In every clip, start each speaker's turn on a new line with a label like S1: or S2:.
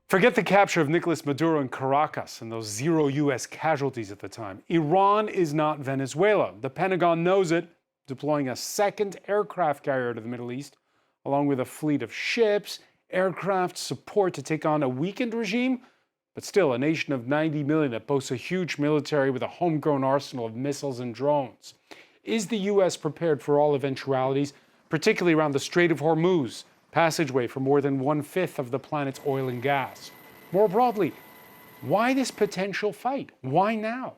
S1: Forget the capture of Nicolas Maduro in Caracas and those 0 U.S. casualties at the time. Iran is not Venezuela. The Pentagon knows it, deploying a second aircraft carrier to the Middle East, along with a fleet of ships, aircraft support to take on a weakened regime, but still a nation of 90 million that boasts a huge military with a homegrown arsenal of missiles and drones. Is the U.S. prepared for all eventualities, particularly around the Strait of Hormuz, passageway for more than 1/5 of the planet's oil and gas? More broadly, why this potential fight? Why now?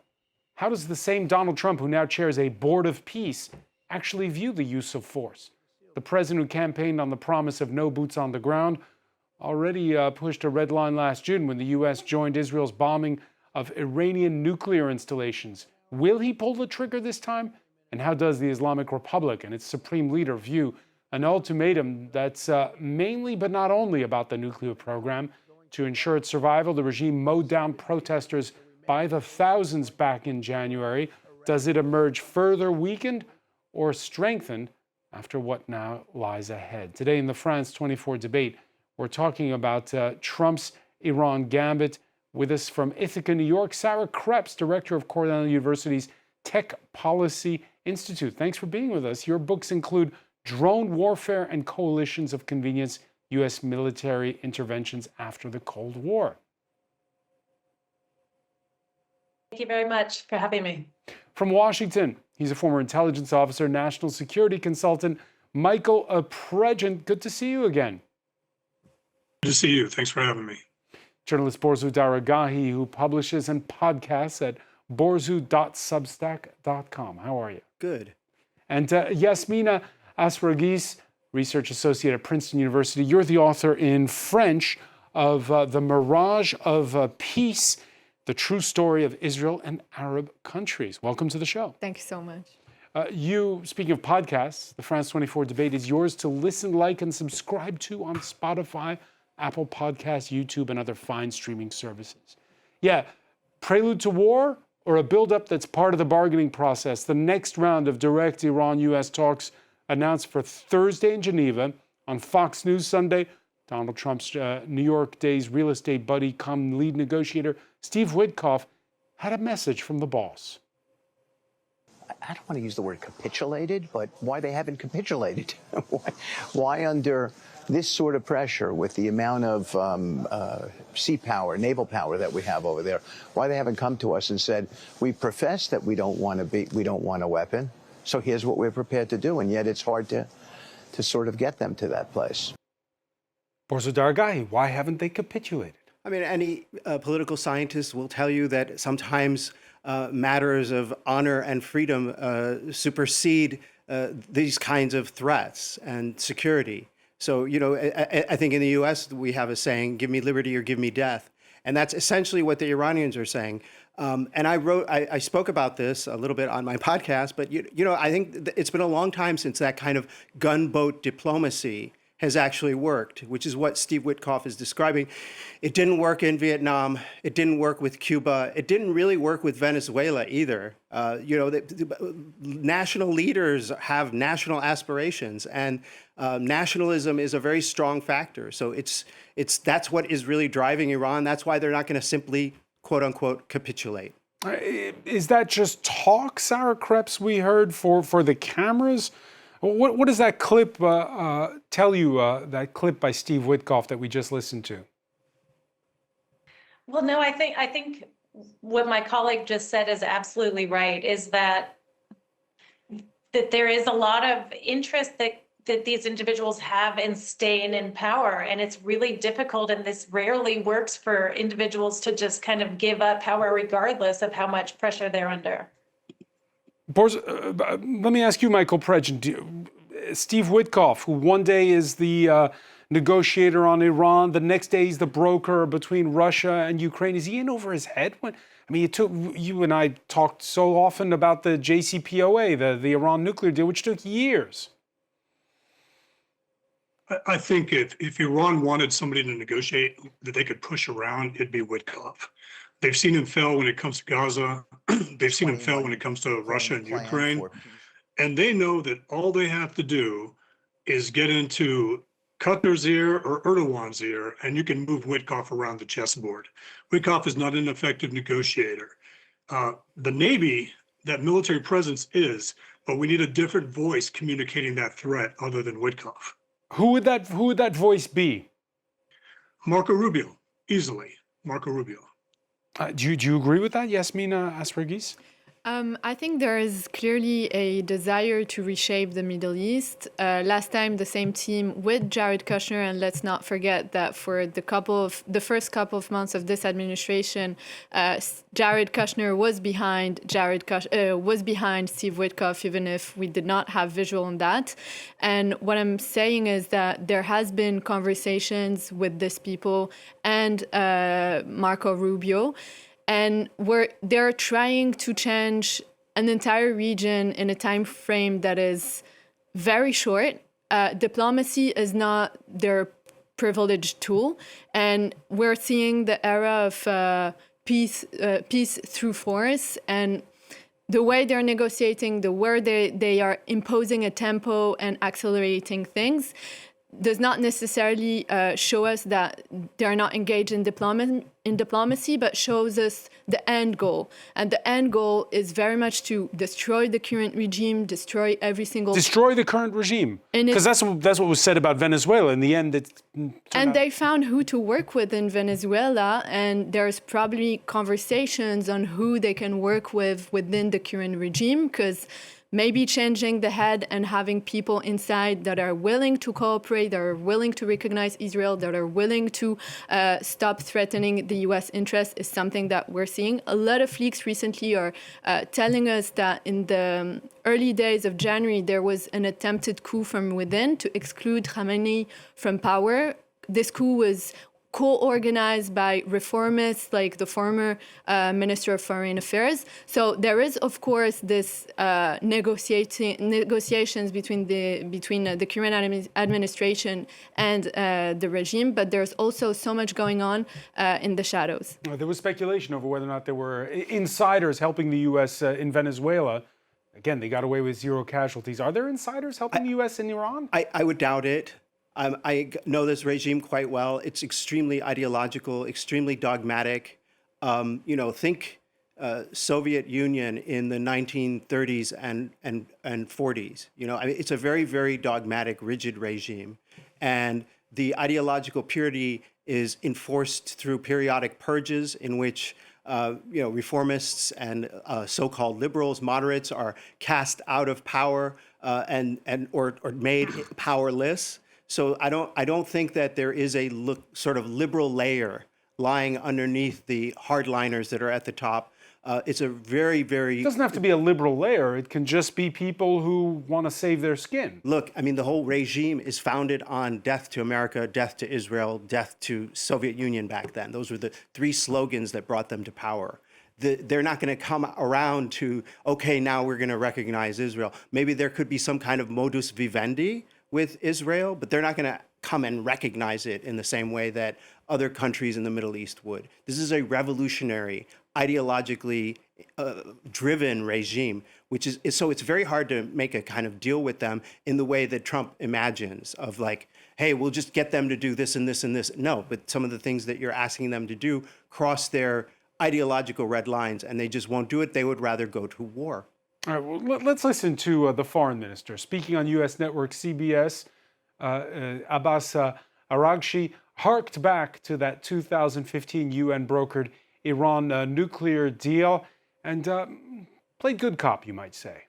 S1: How does the same Donald Trump, who now chairs a board of peace, actually view the use of force? The president who campaigned on the promise of no boots on the ground already pushed a red line last June when the U.S. joined Israel's bombing of Iranian nuclear installations. Will he pull the trigger this time? And how does the Islamic Republic and its supreme leader view an ultimatum that's mainly but not only about the nuclear program? To ensure its survival, the regime mowed down protesters by the thousands back in January. Does it emerge further weakened or strengthened after what now lies ahead? Today in the France 24 debate, we're talking about Trump's Iran gambit. With us from Ithaca, New York, Sarah Krebs, director of Cornell University's Tech Policy Institute. Thanks for being with us. Your books include Drone Warfare and Coalitions of Convenience, U.S. Military Interventions After the Cold War.
S2: Thank you very much for having me.
S1: From Washington, he's a former intelligence officer, national security consultant, Michael Pregent. Good to see you again.
S3: Good to see you. Thanks for having me.
S1: Journalist Borzu Daragahi, who publishes and podcasts at borzu.substack.com. How are you?
S4: Good.
S1: And Yasmina Asragis, research associate at Princeton University. You're the author in French of The Mirage of Peace, the true story of Israel and Arab countries. Welcome to the show.
S5: Thank you so much.
S1: Speaking of podcasts, the France 24 debate is yours to listen, like, and subscribe to on Spotify, Apple Podcasts, YouTube, and other fine streaming services. Yeah, prelude to war or a buildup that's part of the bargaining process? The next round of direct Iran-U.S. talks announced for Thursday in Geneva. On Fox News Sunday, Donald Trump's New York Days real estate buddy, come lead negotiator, Steve Witkoff, had a message from the boss.
S6: I don't want to use the word capitulated, but why they haven't capitulated? why under this sort of pressure with the amount of sea power, naval power that we have over there, why they haven't come to us and said, we profess that we don't want a weapon, so here's what we're prepared to do, and yet it's hard to sort of get them to that place.
S1: Borzu Daragahi, why haven't they capitulated?
S4: I mean, any political scientist will tell you that sometimes matters of honor and freedom supersede these kinds of threats and security. So, you know, I think in the U.S. we have a saying, give me liberty or give me death. And that's essentially what the Iranians are saying. And I spoke about this a little bit on my podcast, but, you know, I think it's been a long time since that kind of gunboat diplomacy has actually worked, which is what Steve Witkoff is describing. It didn't work in Vietnam. It didn't work with Cuba. It didn't really work with Venezuela either. You know, the national leaders have national aspirations, and nationalism is a very strong factor. So that's what is really driving Iran. That's why they're not going to simply, quote unquote, capitulate.
S1: Is that just talk, Sarah Krebs, we heard for the cameras? What does that clip tell you, that clip by Steve Witkoff that we just listened to?
S2: Well, no, I think what my colleague just said is absolutely right, is that there is a lot of interest that these individuals have in staying in power. And it's really difficult, and this rarely works for individuals to just kind of give up power regardless of how much pressure they're under.
S1: Let me ask you, Michael Pregent, Steve Witkoff, who one day is the negotiator on Iran, the next day he's the broker between Russia and Ukraine. Is he in over his head? You and I talked so often about the JCPOA, the Iran nuclear deal, which took years.
S3: I think if Iran wanted somebody to negotiate that they could push around, it'd be Witkoff. They've seen him fail when it comes to Gaza. They've seen him fail when it comes to Russia and Ukraine. And they know that all they have to do is get into Qatar's ear or Erdogan's ear, and you can move Witkoff around the chessboard. Witkoff is not an effective negotiator. The Navy, that military presence is, but we need a different voice communicating that threat other than Witkoff.
S1: Who would that voice be?
S3: Marco Rubio, easily. Marco Rubio.
S1: Do you agree with that, Yasmina Aspergis?
S5: I think there is clearly a desire to reshape the Middle East. Last time, the same team with Jared Kushner, and let's not forget that for the first couple of months of this administration, Jared Kushner was behind Steve Witkoff, even if we did not have visual on that. And what I'm saying is that there has been conversations with these people and Marco Rubio. And they're trying to change an entire region in a time frame that is very short. Diplomacy is not their privileged tool. And we're seeing the era of peace through force. And the way they're negotiating, the way they are imposing a tempo and accelerating things does not necessarily show us that they're not engaged in diplomacy, but shows us the end goal. And the end goal is very much to destroy the current regime, destroy the current regime.
S1: Because that's what was said about Venezuela. In the end,
S5: they found who to work with in Venezuela, and there's probably conversations on who they can work with within the current regime, because maybe changing the head and having people inside that are willing to cooperate, that are willing to recognize Israel, that are willing to stop threatening the U.S. interests is something that we're seeing. A lot of leaks recently are telling us that in the early days of January, there was an attempted coup from within to exclude Khamenei from power. This coup was co-organized by reformists like the former Minister of Foreign Affairs. So there is, of course, this negotiations between the current administration and the regime, but there's also so much going on in the shadows.
S1: There was speculation over whether or not there were insiders helping the U.S. In Venezuela. Again, they got away with 0 casualties. Are there insiders helping the U.S. in Iran?
S4: I would doubt it. I know this regime quite well. It's extremely ideological, extremely dogmatic. Think Soviet Union in the 1930s and 40s. It's a very, very dogmatic, rigid regime. And the ideological purity is enforced through periodic purges in which reformists and so-called liberals, moderates are cast out of power or made powerless. So I don't think that there is a sort of liberal layer lying underneath the hardliners that are at the top. It's a very, very...
S1: It doesn't have to be a liberal layer. It can just be people who want to save their skin.
S4: Look, the whole regime is founded on death to America, death to Israel, death to Soviet Union back then. Those were the 3 slogans that brought them to power. They're not going to come around to, okay, now we're going to recognize Israel. Maybe there could be some kind of modus vivendi with Israel, but they're not going to come and recognize it in the same way that other countries in the Middle East would. This is a revolutionary, ideologically driven regime, so it's very hard to make a kind of deal with them in the way that Trump imagines of like, hey, we'll just get them to do this and this and this. No, but some of the things that you're asking them to do cross their ideological red lines, and they just won't do it. They would rather go to war.
S1: All right, well, let's listen to the foreign minister. Speaking on U.S. network CBS, Abbas Araghchi harked back to that 2015 UN-brokered Iran nuclear deal and played good cop, you might say.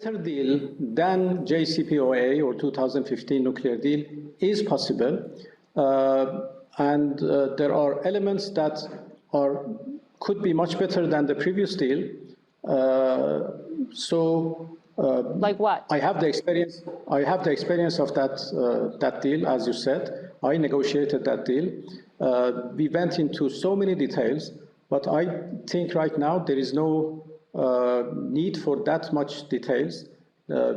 S7: Better deal than JCPOA or 2015 nuclear deal is possible. And there are elements that could be much better than the previous deal.
S8: Like what?
S7: I have the experience of that deal, as you said. I negotiated that deal. We went into so many details, but I think right now there is no need for that much details.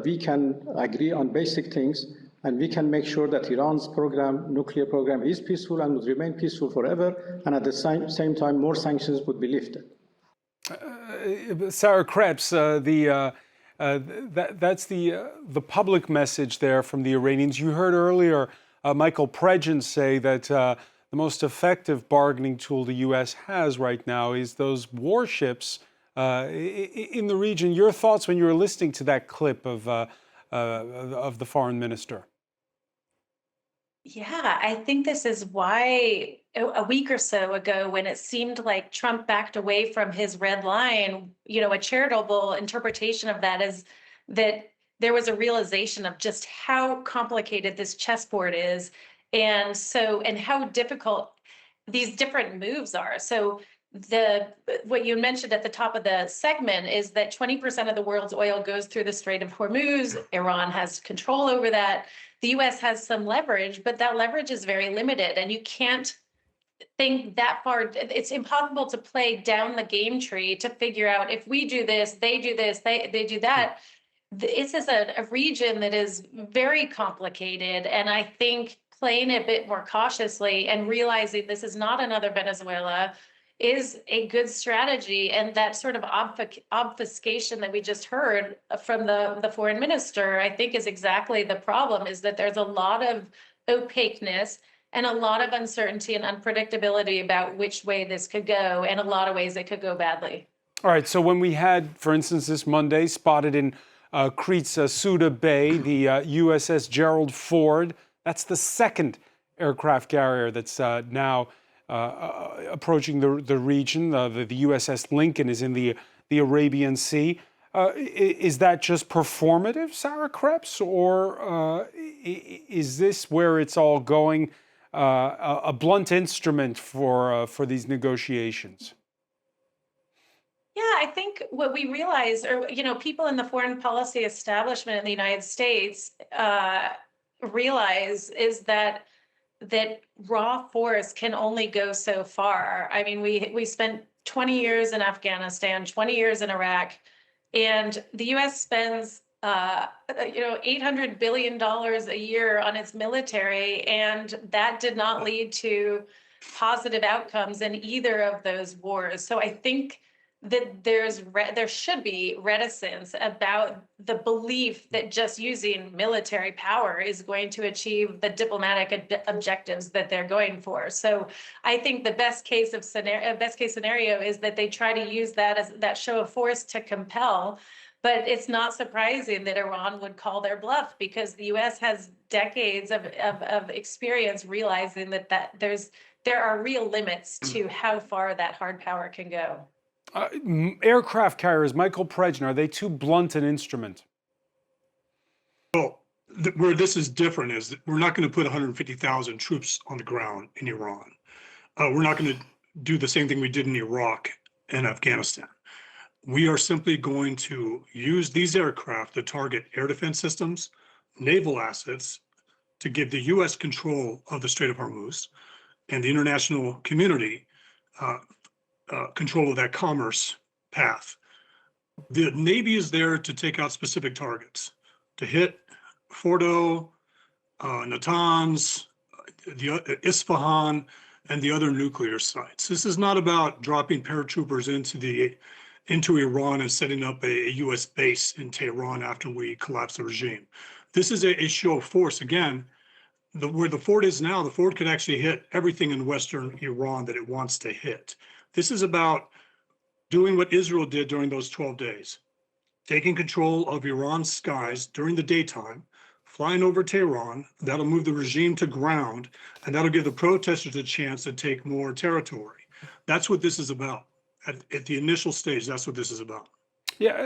S7: We can agree on basic things, and we can make sure that Iran's nuclear program is peaceful and would remain peaceful forever, and at the same time, more sanctions would be lifted.
S1: Sarah Krebs, the That's the public message there from the Iranians. You heard earlier Michael Pragmatism say that the most effective bargaining tool the U.S. has right now is those warships in the region. Your thoughts when you were listening to that clip of the foreign minister?
S2: Yeah, I think this is why a week or so ago, when it seemed like Trump backed away from his red line, a charitable interpretation of that is that there was a realization of just how complicated this chessboard is, and how difficult these different moves are. So what you mentioned at the top of the segment is that 20% of the world's oil goes through the Strait of Hormuz. Iran has control over that. The US has some leverage, but that leverage is very limited, and you can't think that far. It's impossible to play down the game tree to figure out if we do this, they do this, they do that. This is a region that is very complicated, and I think playing a bit more cautiously and realizing this is not another Venezuela is a good strategy. And that sort of obfuscation that we just heard from the foreign minister, I think is exactly the problem, is that there's a lot of opaqueness and a lot of uncertainty and unpredictability about which way this could go, and a lot of ways it could go badly.
S1: All right, so when we had, for instance, this Monday, spotted in Crete's Suda Bay, the USS Gerald Ford, that's the second aircraft carrier that's now approaching the region. The USS Lincoln is in the Arabian Sea. Is that just performative, Sarah Krebs, or is this where it's all going, a blunt instrument for these negotiations?
S2: Yeah, I think what we realize, or people in the foreign policy establishment in the United States realize, is that raw force can only go so far. I mean, we spent 20 years in Afghanistan, 20 years in Iraq, and the U.S. spends $800 billion a year on its military, and that did not lead to positive outcomes in either of those wars. So I think that there should be reticence about the belief that just using military power is going to achieve the diplomatic objectives that they're going for. So I think the best case scenario is that they try to use that as that show of force to compel. But it's not surprising that Iran would call their bluff, because the U.S. has decades of experience realizing that there are real limits to how far that hard power can go.
S1: Aircraft carriers, Michael Pragmatism, are they too blunt an instrument?
S3: Well, where this is different is that we're not going to put 150,000 troops on the ground in Iran. We're not going to do the same thing we did in Iraq and Afghanistan. We are simply going to use these aircraft to target air defense systems, naval assets, to give the U.S. control of the Strait of Hormuz and the international community control of that commerce path. The Navy is there to take out specific targets, to hit Fordo, Natanz, Isfahan, and the other nuclear sites. This is not about dropping paratroopers into Iran and setting up a U.S. base in Tehran after we collapse the regime. This is a show of force. Again, where the Ford is now, the Ford could actually hit everything in Western Iran that it wants to hit. This is about doing what Israel did during those 12 days, taking control of Iran's skies during the daytime, flying over Tehran. That'll move the regime to ground, and that'll give the protesters a chance to take more territory. That's what this is about. At the initial stage, that's what this is about.
S1: Yeah,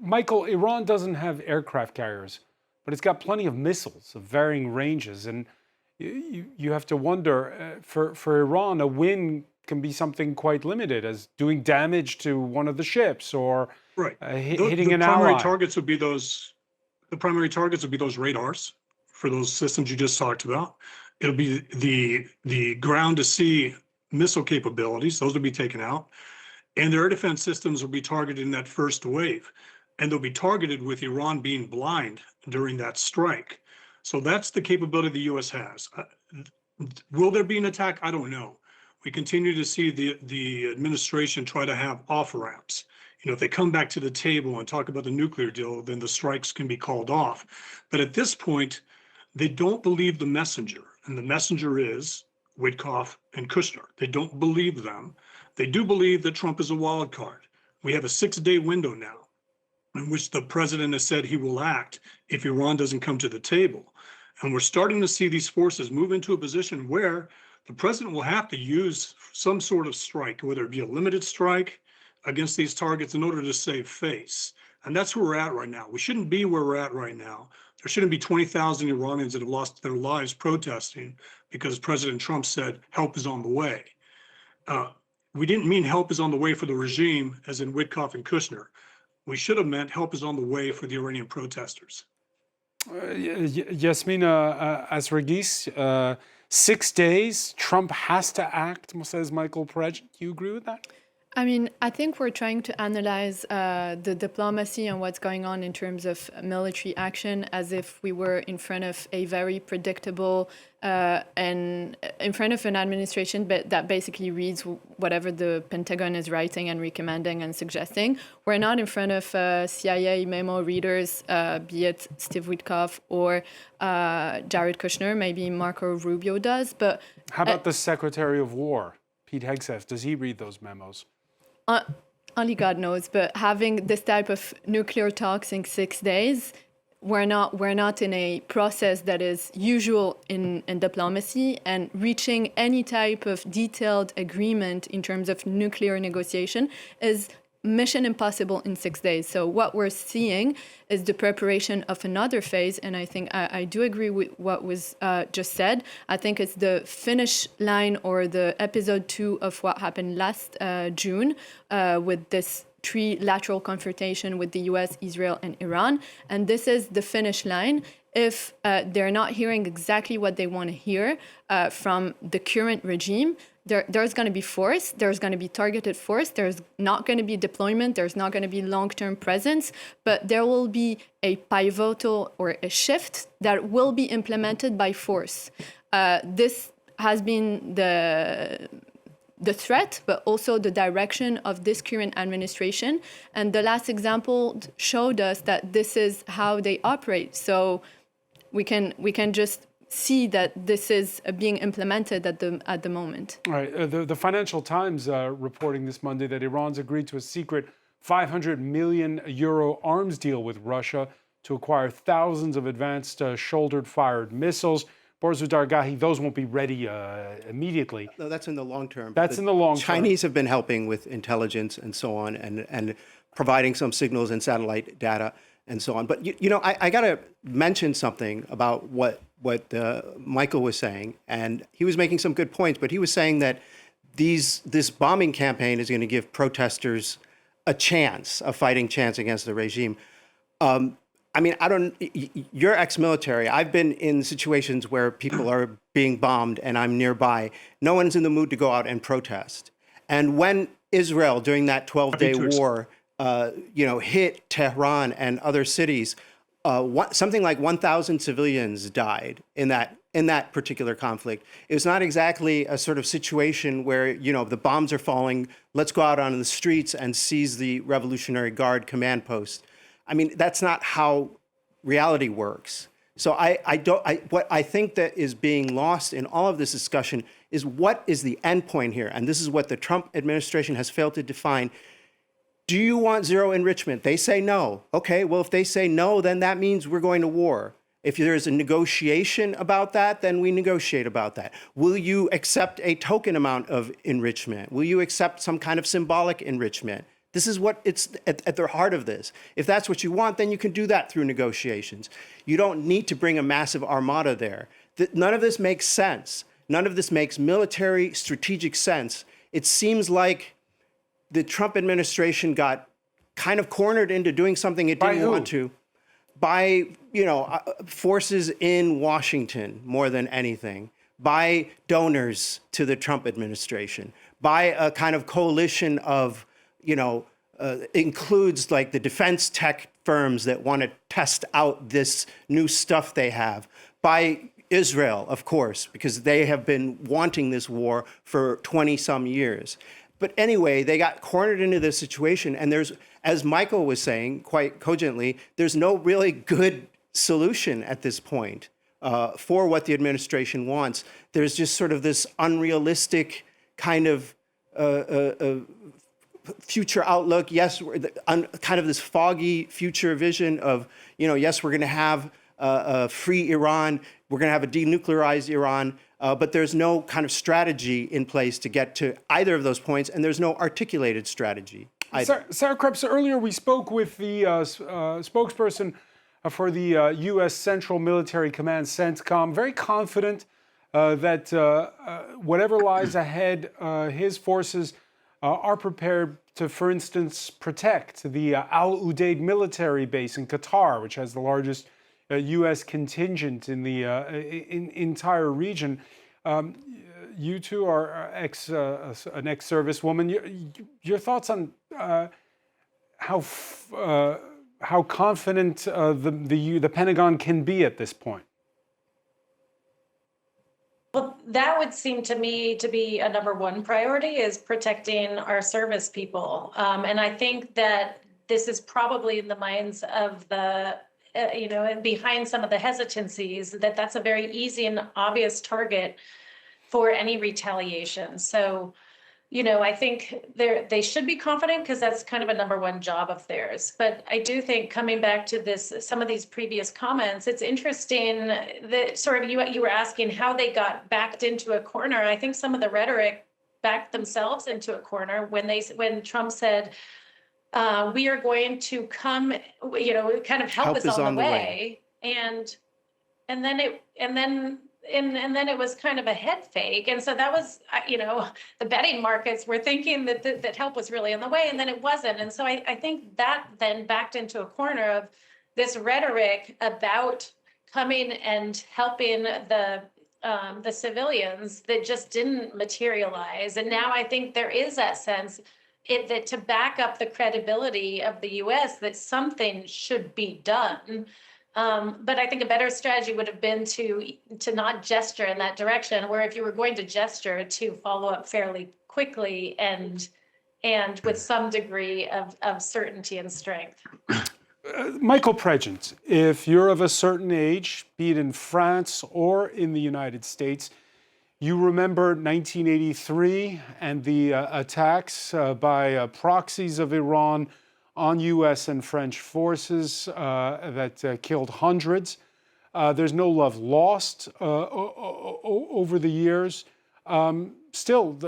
S1: Michael, Iran doesn't have aircraft carriers, but it's got plenty of missiles of varying ranges. And you have to wonder, for Iran, a win can be something quite limited, as doing damage to one of the ships or hitting an ally.
S3: The primary targets would be those radars for those systems you just talked about. It'll be the ground to sea missile capabilities. Those will be taken out. And their air defense systems will be targeted in that first wave. And they'll be targeted with Iran being blind during that strike. So that's the capability the U.S. has. Will there be an attack? I don't know. We continue to see the administration try to have off ramps. You know, if they come back to the table and talk about the nuclear deal, then the strikes can be called off. But at this point, they don't believe the messenger, and the messenger is Witkoff and Kushner. They don't believe them. They do believe that Trump is a wild card. We have a 6-day window now in which the president has said he will act if Iran doesn't come to the table. And we're starting to see these forces move into a position where the president will have to use some sort of strike, whether it be a limited strike against these targets in order to save face. And that's where we're at right now. We shouldn't be where we're at right now. There shouldn't be 20,000 Iranians that have lost their lives protesting because President Trump said help is on the way. We didn't mean help is on the way for the regime, as in Witkoff and Kushner. We should have meant help is on the way for the Iranian protesters.
S1: Yasmina Asragis, 6 days, Trump has to act, says Michael Perez. Do you agree with that?
S5: I mean, I think we're trying to analyze the diplomacy and what's going on in terms of military action as if we were in front of a very predictable and in front of an administration but that basically reads whatever the Pentagon is writing and recommending and suggesting. We're not in front of CIA memo readers, be it Steve Witkoff or Jared Kushner. Maybe Marco Rubio does. But
S1: how about the Secretary of War, Pete Hegseth? Does he read those memos?
S5: Only God knows, but having this type of nuclear talks in 6 days, we're not in a process that is usual in diplomacy, and reaching any type of detailed agreement in terms of nuclear negotiation is mission impossible in 6 days. So what we're seeing is the preparation of another phase, and I think I do agree with what was just said. I think it's the finish line or the episode 2 of what happened last June with this trilateral confrontation with the US, Israel, and Iran. And this is the finish line. If they're not hearing exactly what they want to hear from the current regime, there's going to be force, there's going to be targeted force, there's not going to be deployment, there's not going to be long-term presence, but there will be a pivotal or a shift that will be implemented by force. This has been the threat, but also the direction of this current administration. And the last example showed us that this is how they operate. So we can just see that this is being implemented at the moment.
S1: All right. The Financial Times reporting this Monday that Iran's agreed to a secret 500 million euro arms deal with Russia to acquire thousands of advanced shoulder-fired missiles. Borzou Dargahi, those won't be ready immediately.
S4: No, that's in the long term.
S1: That's in the long term.
S4: Chinese have been helping with intelligence and so on, and providing some signals and satellite data and so on. But you know, I got to mention something about what Michael was saying, and he was making some good points. But he was saying that this bombing campaign is going to give protesters a fighting chance against the regime. I mean, you're ex-military. I've been in situations where people are being bombed and I'm nearby. No one's in the mood to go out and protest. And when Israel, during that 12-day war, hit Tehran and other cities, something like 1,000 civilians died in that particular conflict. It was not exactly a sort of situation where, the bombs are falling, let's go out on the streets and seize the Revolutionary Guard command post. I mean, that's not how reality works. So what I think that is being lost in all of this discussion is what is the end point here? And this is what the Trump administration has failed to define. Do you want zero enrichment? They say no. Okay, well, if they say no, then that means we're going to war. If there's a negotiation about that, then we negotiate about that. Will you accept a token amount of enrichment? Will you accept some kind of symbolic enrichment? This is what it's at the heart of this. If that's what you want, then you can do that through negotiations. You don't need to bring a massive armada there. None of this makes sense. None of this makes military strategic sense. It seems like the Trump administration got kind of cornered into doing something it didn't want to by, forces in Washington more than anything, by donors to the Trump administration, by a kind of coalition of includes like the defense tech firms that want to test out this new stuff they have, by Israel, of course, because they have been wanting this war for 20 some years. But anyway, they got cornered into this situation, and there's, as Michael was saying quite cogently, there's no really good solution at this point for what the administration wants. There's just sort of this unrealistic kind of future outlook. Yes, kind of this foggy future vision of, yes, we're going to have a free Iran, we're going to have a denuclearized Iran, but there's no kind of strategy in place to get to either of those points, and there's no articulated strategy either.
S1: Sarah Krebs, earlier we spoke with the spokesperson for the U.S. Central Military Command, CENTCOM, very confident that whatever lies ahead, his forces are prepared to, for instance, protect the Al Udeid military base in Qatar, which has the largest U.S. contingent in the entire region. You two are an ex-servicewoman. Your thoughts on how confident the Pentagon can be at this point?
S2: Well, that would seem to me to be a number one priority, is protecting our service people. And I think that this is probably in the minds of the, and behind some of the hesitancies, that's a very easy and obvious target for any retaliation. So, I think they should be confident, because that's kind of a number one job of theirs. But I do think, coming back to some of these previous comments, it's interesting that sort of you were asking how they got backed into a corner. I think some of the rhetoric backed themselves into a corner when Trump said, we are going to come, kind of help us on the way. And then it was kind of a head fake. And so that was, the betting markets were thinking that help was really on the way, and then it wasn't. And so I think that then backed into a corner of this rhetoric about coming and helping the civilians that just didn't materialize. And now I think there is that sense that to back up the credibility of the U.S., that something should be done. But I think a better strategy would have been to not gesture in that direction, where if you were going to gesture, to follow up fairly quickly and with some degree of certainty and strength.
S1: Michael Pregent, if you're of a certain age, be it in France or in the United States, you remember 1983 and the attacks by proxies of Iran on U.S. and French forces that killed hundreds. There's no love lost over the years. Still,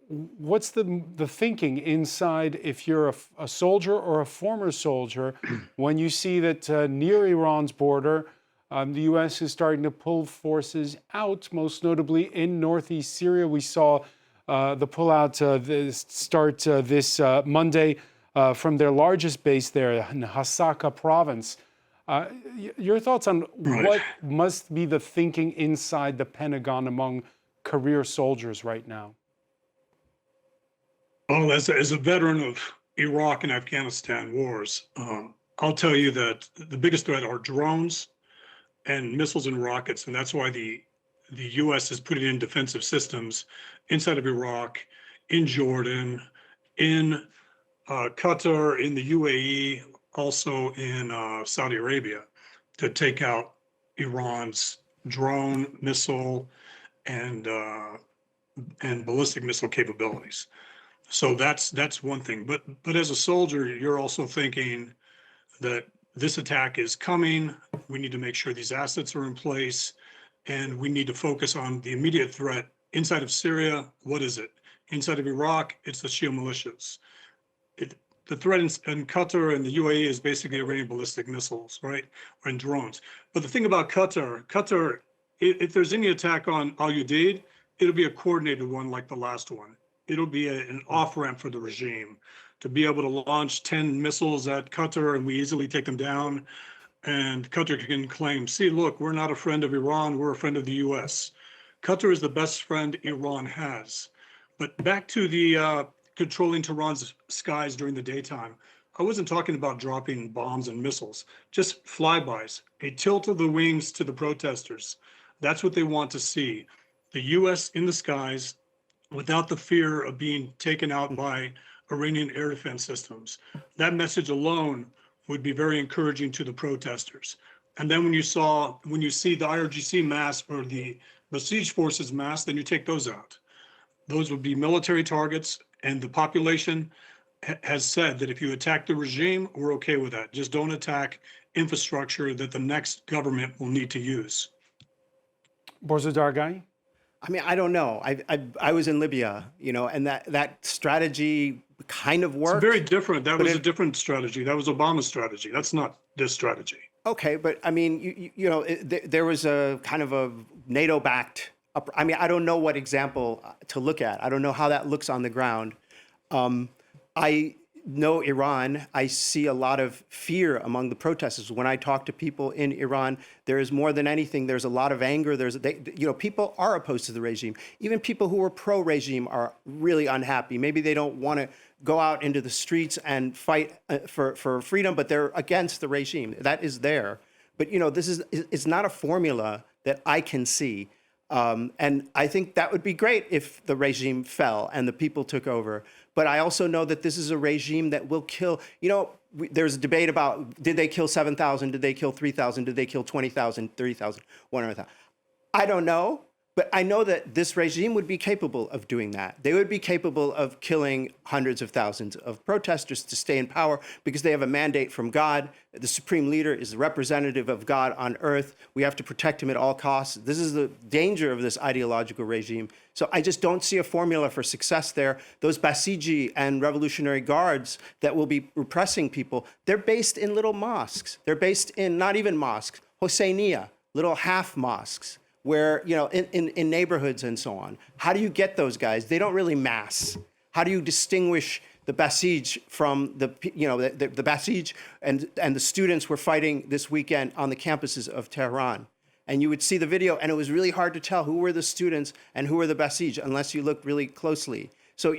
S1: what's the thinking inside, if you're a soldier or a former soldier, when you see that near Iran's border, the U.S. is starting to pull forces out, most notably in northeast Syria? We saw the pullout start this Monday from their largest base there in Hasaka province. Your thoughts on what must be the thinking inside the Pentagon among career soldiers right now?
S3: Well, as a veteran of Iraq and Afghanistan wars, I'll tell you that the biggest threat are drones and missiles and rockets, and that's why the U.S. is putting in defensive systems inside of Iraq, in Jordan, in Qatar, in the UAE, also in Saudi Arabia, to take out Iran's drone, missile, and ballistic missile capabilities. So that's one thing. But as a soldier, you're also thinking that this attack is coming. We need to make sure these assets are in place, and we need to focus on the immediate threat inside of Syria. What is it? Inside of Iraq, it's the Shia militias. The threat in Qatar and the UAE is basically Iranian ballistic missiles, right? And drones. But the thing about Qatar, if there's any attack on Al Udeid, it'll be a coordinated one like the last one. It'll be an off-ramp for the regime to be able to launch 10 missiles at Qatar, and we easily take them down. And Qatar can claim, see, look, we're not a friend of Iran, we're a friend of the US. Qatar is the best friend Iran has. But back to the controlling Tehran's skies during the daytime. I wasn't talking about dropping bombs and missiles, just flybys, a tilt of the wings to the protesters, That's what they want to see. The U.S. in the skies without the fear of being taken out by Iranian air defense systems. That message alone would be very encouraging to the protesters. And then when you see the IRGC mass or the besieged forces mass, then you take those out. Those would be military targets, and the population has said that if you attack the regime, we're okay with that. Just don't attack infrastructure that the next government will need to use.
S1: Borzo Dargai?
S4: I mean, I don't know. I was in Libya, and that strategy kind of worked.
S3: It's very different. That was a different strategy. That was Obama's strategy. That's not this strategy.
S4: Okay, but I mean, there was a kind of a NATO-backed. I mean, I don't know what example to look at. I don't know how that looks on the ground. I know Iran. I see a lot of fear among the protesters. When I talk to people in Iran, there is more than anything. There's a lot of anger. People are opposed to the regime. Even people who are pro-regime are really unhappy. Maybe they don't want to go out into the streets and fight for freedom, but they're against the regime. That is there. But it's not a formula that I can see. And I think that would be great if the regime fell and the people took over. But I also know that this is a regime that will kill. There's a debate about, did they kill 7,000? Did they kill 3,000? Did they kill 20,000, 30,000, 100,000? I don't know. But I know that this regime would be capable of doing that. They would be capable of killing hundreds of thousands of protesters to stay in power because they have a mandate from God. The supreme leader is the representative of God on earth. We have to protect him at all costs. This is the danger of this ideological regime. So I just don't see a formula for success there. Those Basiji and Revolutionary Guards that will be repressing people, they're based in little mosques. They're based in not even mosques, Hosseiniya, little half mosques, where, in neighborhoods and so on. How do you get those guys? They don't really mass. How do you distinguish the Basij from the Basij and the students were fighting this weekend on the campuses of Tehran? And you would see the video, and it was really hard to tell who were the students and who were the Basij unless you looked really closely. So,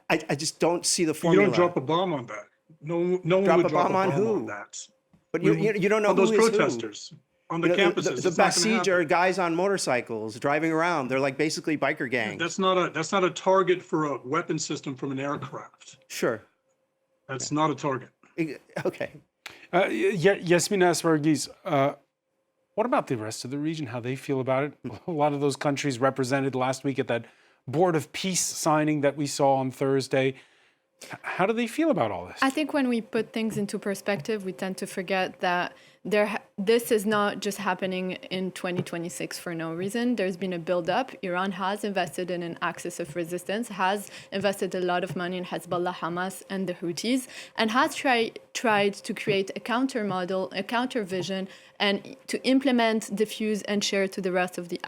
S4: I just don't see the formula.
S3: You don't drop a bomb on that. No one would drop a bomb on that.
S4: But you don't know
S3: on those
S4: who is
S3: protesters.
S4: Who.
S3: On the campuses.
S4: The Basij are guys on motorcycles driving around. They're like basically biker gangs.
S3: That's not a target for a weapon system from an aircraft.
S4: Sure.
S3: That's not a target.
S4: Okay.
S1: Yasmina Aspargis, what about the rest of the region? How they feel about it? A lot of those countries represented last week at that Board of Peace signing that we saw on Thursday. How do they feel about all this?
S5: I think when we put things into perspective, we tend to forget that this is not just happening in 2026 for no reason. There's been a build-up. Iran has invested in an axis of resistance, has invested a lot of money in Hezbollah, Hamas, and the Houthis, and has tried to create a counter model, a counter vision, and to implement, diffuse, and share to the rest of the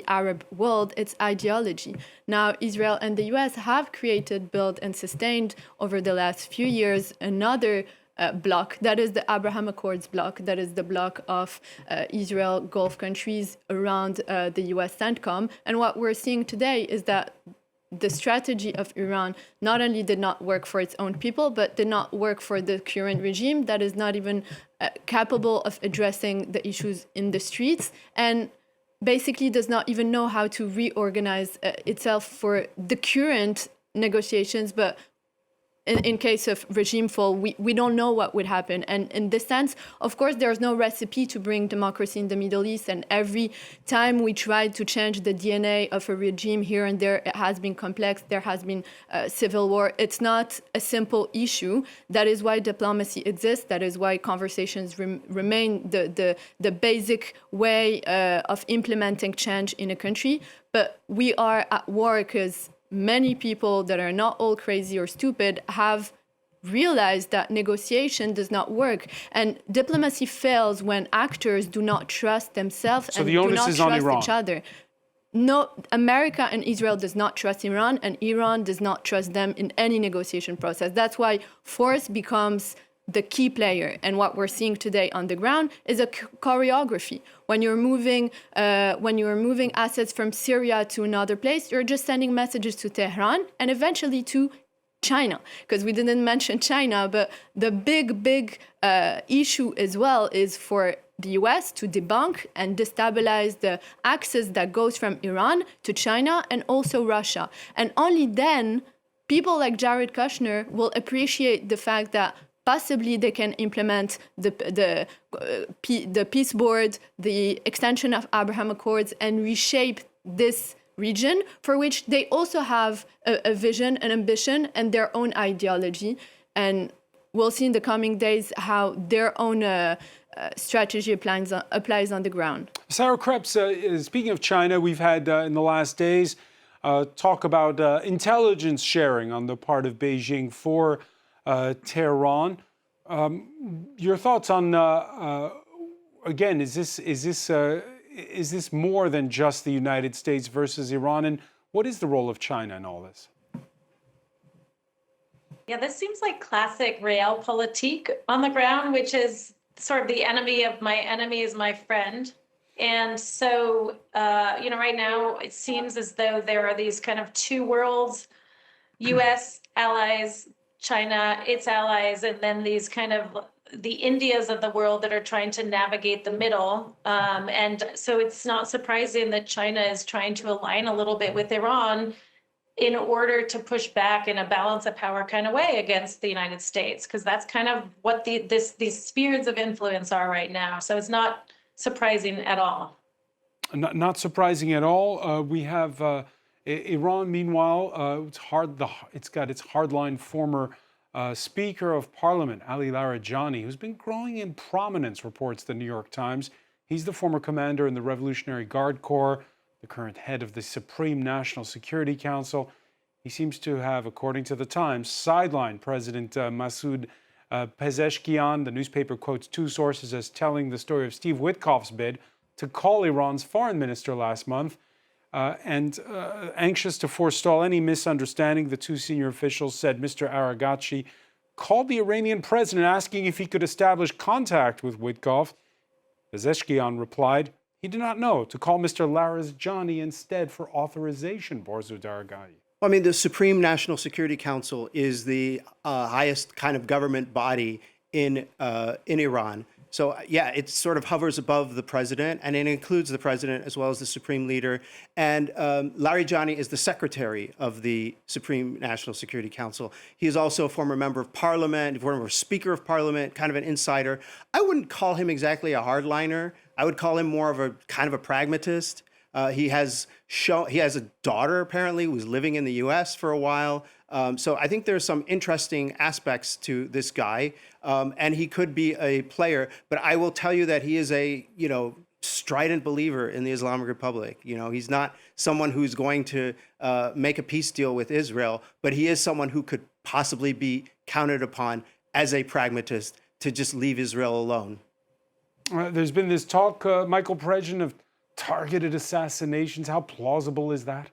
S5: Arab world its ideology. Now, Israel and the U.S. have created, built, and sustained over the last few years another bloc, that is the Abraham Accords bloc, that is the bloc of Israel, Gulf countries around the US CENTCOM. And what we're seeing today is that the strategy of Iran not only did not work for its own people, but did not work for the current regime that is not even capable of addressing the issues in the streets, and basically does not even know how to reorganize itself for the current negotiations, but in case of regime fall, we don't know what would happen. And in this sense, of course, there's no recipe to bring democracy in the Middle East. And every time we try to change the DNA of a regime here and there, it has been complex. There has been civil war. It's not a simple issue. That is why diplomacy exists. That is why conversations remain the basic way of implementing change in a country. But we are at war because many people that are not all crazy or stupid have realized that negotiation does not work. And diplomacy fails when actors do not trust themselves and do not trust each other. No, America and Israel does not trust Iran, and Iran does not trust them in any negotiation process. That's why force becomes the key player. And what we're seeing today on the ground is a choreography. When you're moving assets from Syria to another place, you're just sending messages to Tehran and eventually to China, because we didn't mention China, but the big issue as well is for the US to debunk and destabilize the access that goes from Iran to China and also Russia. And only then people like Jared Kushner will appreciate the fact that possibly they can implement the peace board, the extension of Abraham Accords, and reshape this region, for which they also have a vision, an ambition, and their own ideology. And we'll see in the coming days how their own strategy applies on the ground.
S1: Sarah Krebs, speaking of China, we've had in the last days talk about intelligence sharing on the part of Beijing for Tehran. Your thoughts on again? Is this more than just the United States versus Iran, and what is the role of China in all this?
S2: Yeah, this seems like classic realpolitik on the ground, which is sort of the enemy of my enemy is my friend. And so, right now it seems as though there are these kind of two worlds, US allies, China, its allies, and then these kind of the Indias of the world that are trying to navigate the middle. And so it's not surprising that China is trying to align a little bit with Iran in order to push back in a balance of power kind of way against the United States, because that's kind of what these spheres of influence are right now. So it's not surprising at all.
S1: Not surprising at all. We have Iran. Meanwhile, it's got its hardline former Speaker of Parliament, Ali Larijani, who's been growing in prominence, reports the New York Times. He's the former commander in the Revolutionary Guard Corps, the current head of the Supreme National Security Council. He seems to have, according to the Times, sidelined President Masoud Pezeshkian. The newspaper quotes two sources as telling the story of Steve Witkoff's bid to call Iran's foreign minister last month. And anxious to forestall any misunderstanding, the two senior officials said Mr. Aragachi called the Iranian president asking if he could establish contact with Witkoff. Pezeshkian replied he did not know, to call Mr. Larijani instead for authorization, Borzou Daragahi.
S4: I mean, the Supreme National Security Council is the highest kind of government body in Iran. So, yeah, it sort of hovers above the president, and it includes the president as well as the supreme leader. And Larijani is the secretary of the Supreme National Security Council. He is also a former member of parliament, former speaker of parliament, kind of an insider. I wouldn't call him exactly a hardliner. I would call him more of a kind of a pragmatist. He has a daughter, apparently, who's living in the U.S. for a while. So I think there's some interesting aspects to this guy, and he could be a player. But I will tell you that he is a, strident believer in the Islamic Republic. He's not someone who's going to make a peace deal with Israel, but he is someone who could possibly be counted upon as a pragmatist to just leave Israel alone.
S1: There's been this talk, Michael Prejean, of targeted assassinations. How plausible is that?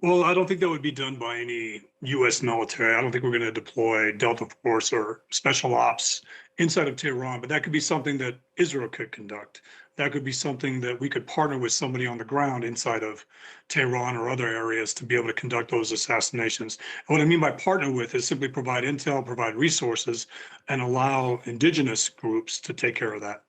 S3: Well, I don't think that would be done by any U.S. military. I don't think we're going to deploy Delta Force or special ops inside of Tehran, but that could be something that Israel could conduct. That could be something that we could partner with somebody on the ground inside of Tehran or other areas to be able to conduct those assassinations. And what I mean by partner with is simply provide intel, provide resources, and allow indigenous groups to take care of that,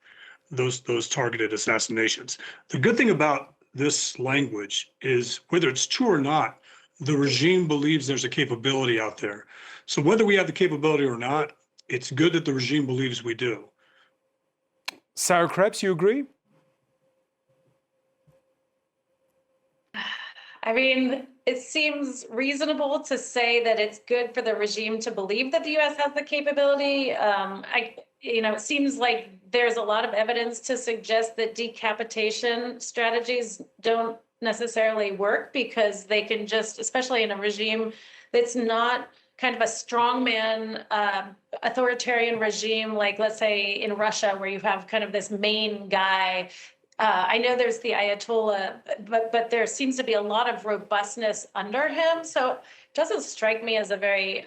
S3: those targeted assassinations. The good thing about this language is, whether it's true or not, the regime believes there's a capability out there. So whether we have the capability or not, it's good that the regime believes we do.
S1: Sarah Krebs, you agree?
S2: I mean, it seems reasonable to say that it's good for the regime to believe that the U.S. has the capability. It seems like there's a lot of evidence to suggest that decapitation strategies don't necessarily work, because they can just, especially in a regime that's not kind of a strongman authoritarian regime, like let's say in Russia, where you have kind of this main guy. I know there's the Ayatollah, but there seems to be a lot of robustness under him. So it doesn't strike me as a very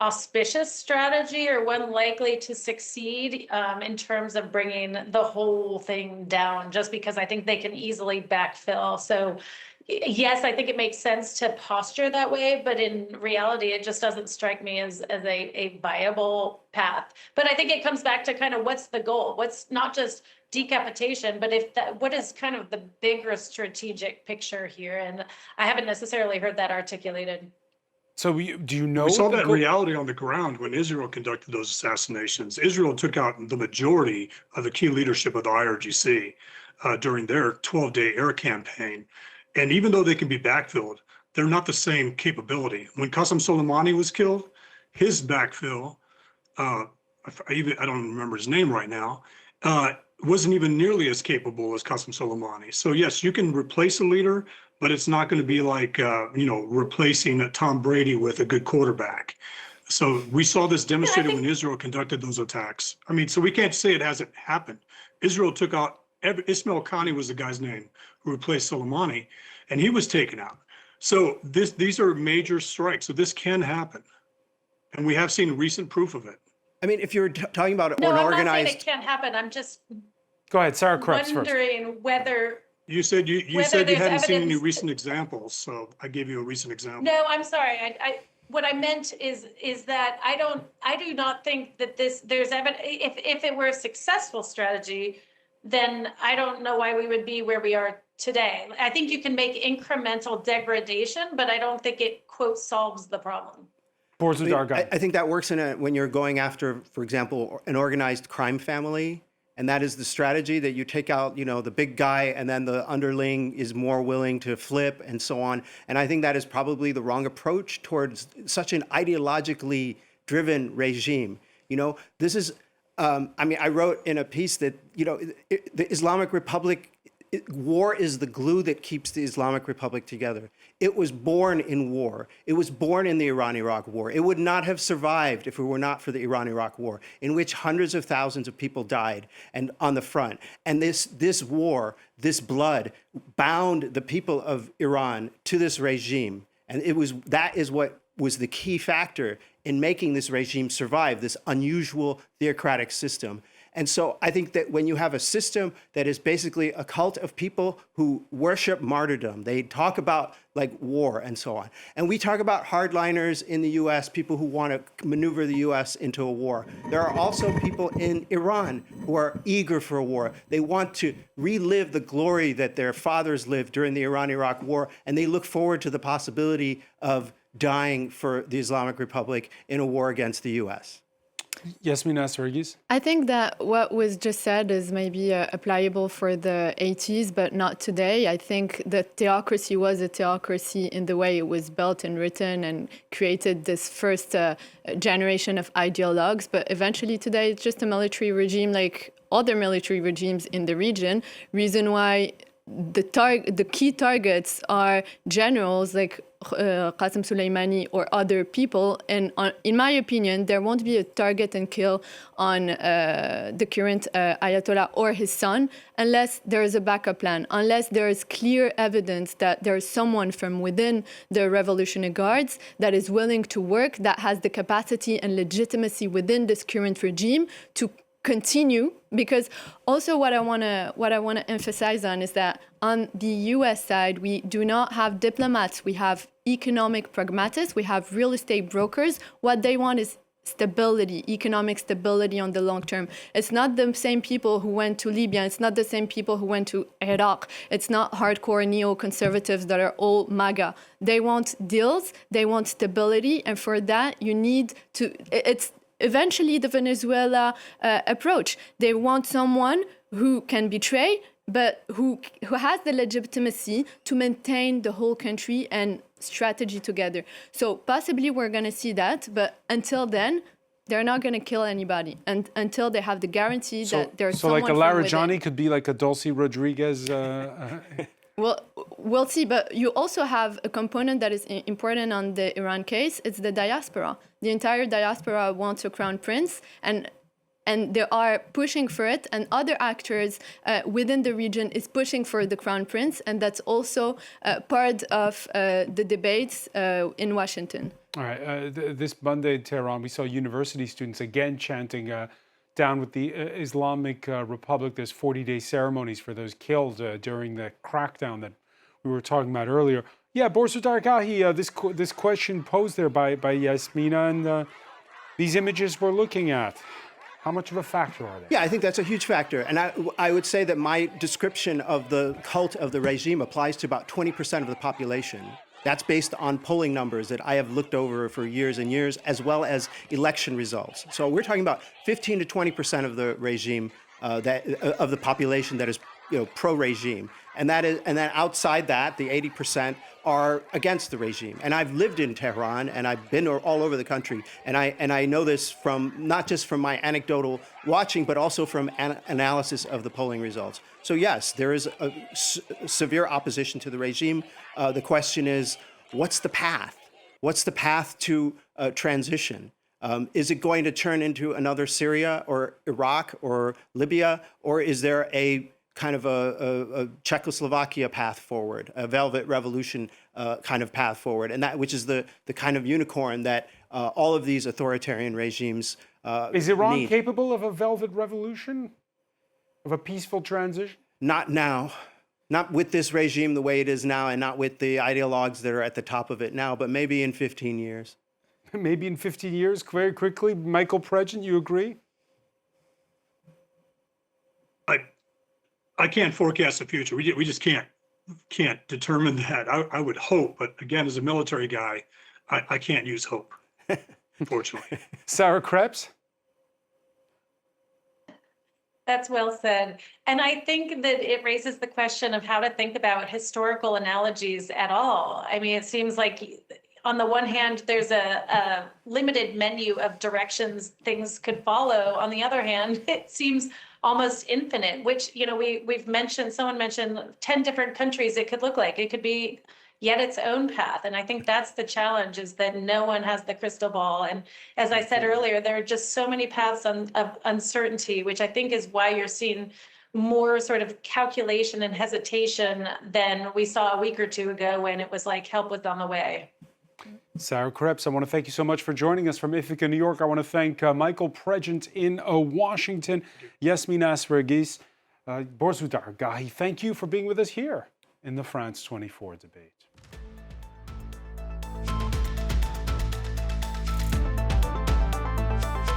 S2: auspicious strategy, or one likely to succeed in terms of bringing the whole thing down, just because I think they can easily backfill. So Yes, I think it makes sense to posture that way, but in reality, it just doesn't strike me as a viable path. But I think it comes back to kind of what's the goal? What's not just decapitation, but what is kind of the bigger strategic picture here? And I haven't necessarily heard that articulated.
S1: So do you know?
S3: We saw
S1: the
S3: that
S1: goal-
S3: reality on the ground when Israel conducted those assassinations. Israel took out the majority of the key leadership of the IRGC during their 12-day air campaign. And even though they can be backfilled, they're not the same capability. When Qasem Soleimani was killed, his backfill, I don't remember his name right now, wasn't even nearly as capable as Qasem Soleimani. So yes, you can replace a leader, but it's not going to be like, replacing Tom Brady with a good quarterback. So we saw this demonstrated when Israel conducted those attacks. I mean, so we can't say it hasn't happened. Israel took out, Ismail Khani was the guy's name who replaced Soleimani, and he was taken out. So these are major strikes. So this can happen. And we have seen recent proof of it.
S4: I mean, if you're talking about
S2: No,
S4: an
S2: I'm not saying
S4: organized,
S2: it can't happen. I'm just
S1: Go ahead, Sarah Krebs first.
S2: wondering whether.
S3: You said you
S2: Whether
S3: said you
S2: there's
S3: hadn't seen any
S2: evidence-
S3: recent examples, so I gave you a recent example.
S2: No, I'm sorry. What I meant is that I do not think that there's evidence. If it were a successful strategy, then I don't know why we would be where we are today. I think you can make incremental degradation, but I don't think it, quote, solves the problem.
S1: Boards of Dargan.
S4: I think that works when you're going after, for example, an organized crime family. And that is the strategy that you take out, the big guy, and then the underling is more willing to flip and so on. And I think that is probably the wrong approach towards such an ideologically driven regime. This is, I wrote in a piece that, the Islamic Republic, war is the glue that keeps the Islamic Republic together. It was born in war. It was born in the Iran-Iraq War. It would not have survived if it were not for the Iran-Iraq War, in which hundreds of thousands of people died and on the front. And this war, this blood, bound the people of Iran to this regime. And that is what was the key factor in making this regime survive, this unusual theocratic system. And so I think that when you have a system that is basically a cult of people who worship martyrdom, they talk about like war and so on. And we talk about hardliners in the US, people who want to maneuver the US into a war. There are also people in Iran who are eager for a war. They want to relive the glory that their fathers lived during the Iran-Iraq War, and they look forward to the possibility of dying for the Islamic Republic in a war against the US.
S1: Yasmina Asarigis.
S5: I think that what was just said is maybe applicable for the 80s, but not today. I think the theocracy was a theocracy in the way it was built and written and created this first generation of ideologues. But eventually today, it's just a military regime like other military regimes in the region. Reason why the key targets are generals like Qasem Soleimani or other people. And in my opinion, there won't be a target and kill on the current Ayatollah or his son unless there is a backup plan, unless there is clear evidence that there is someone from within the Revolutionary Guards that is willing to work, that has the capacity and legitimacy within this current regime to continue. Because also what I want to emphasize on is that on the US side, we do not have diplomats. We have economic pragmatists. We have real estate brokers. What they want is stability, economic stability on the long term. It's not the same people who went to Libya. It's not the same people who went to Iraq. It's not hardcore neoconservatives that are all MAGA. They want deals. They want stability. And for that, you need to, it's eventually the Venezuela approach. They want someone who can betray, but who has the legitimacy to maintain the whole country and strategy together. So possibly we're going to see that, but until then, they're not going to kill anybody until they have the guarantee that there's someone
S1: So like a
S5: from within.
S1: Larijani could be like a Dulce Rodriguez.
S5: Well, we'll see. But you also have a component that is important on the Iran case. It's the diaspora. The entire diaspora wants a crown prince, and they are pushing for it. And other actors within the region is pushing for the crown prince, and that's also part of the debates in Washington.
S1: All right. This Monday in Tehran, we saw university students again chanting down with the Islamic Republic. There's 40-day ceremonies for those killed during the crackdown that we were talking about earlier. Yeah, Borsu Dargahi, this question posed there by Yasmina, and these images we're looking at, how much of a factor are they?
S4: Yeah, I think that's a huge factor. And I would say that my description of the cult of the regime applies to about 20% of the population. That's based on polling numbers that I have looked over for years and years, as well as election results. So we're talking about 15 to 20% of the regime, of the population that is pro-regime. And then outside that, the 80% are against the regime. And I've lived in Tehran, and I've been all over the country, and I know this from not just from my anecdotal watching, but also from analysis of the polling results. So yes, there is a severe opposition to the regime. The question is, what's the path? What's the path to transition? Is it going to turn into another Syria or Iraq or Libya, or is there a kind of a Czechoslovakia path forward, a velvet revolution kind of path forward, and that which is the kind of unicorn that all of these authoritarian regimes
S1: Is Iran
S4: need.
S1: capable of a velvet revolution, of a peaceful transition?
S4: Not now, not with this regime the way it is now, and not with the ideologues that are at the top of it now, but maybe in 15 years.
S1: Maybe in 15 years, very quickly. Michael Pregent, you agree?
S3: I can't forecast the future. We just can't determine that. I would hope, but again, as a military guy, I can't use hope, unfortunately.
S1: Sarah Krebs?
S2: That's well said. And I think that it raises the question of how to think about historical analogies at all. I mean, it seems like on the one hand, there's a limited menu of directions things could follow. On the other hand, it seems almost infinite, which, we've mentioned, someone mentioned 10 different countries it could look like. It could be yet its own path. And I think that's the challenge, is that no one has the crystal ball. And as I said earlier, there are just so many paths of uncertainty, which I think is why you're seeing more sort of calculation and hesitation than we saw a week or two ago when it was like help was on the way.
S1: Sarah Krebs, I want to thank you so much for joining us from Ithaca, New York. I want to thank Michael Pregent in Washington, Yasmina Asregis, Borsu Dargahi. Thank you for being with us here in the France 24 debate.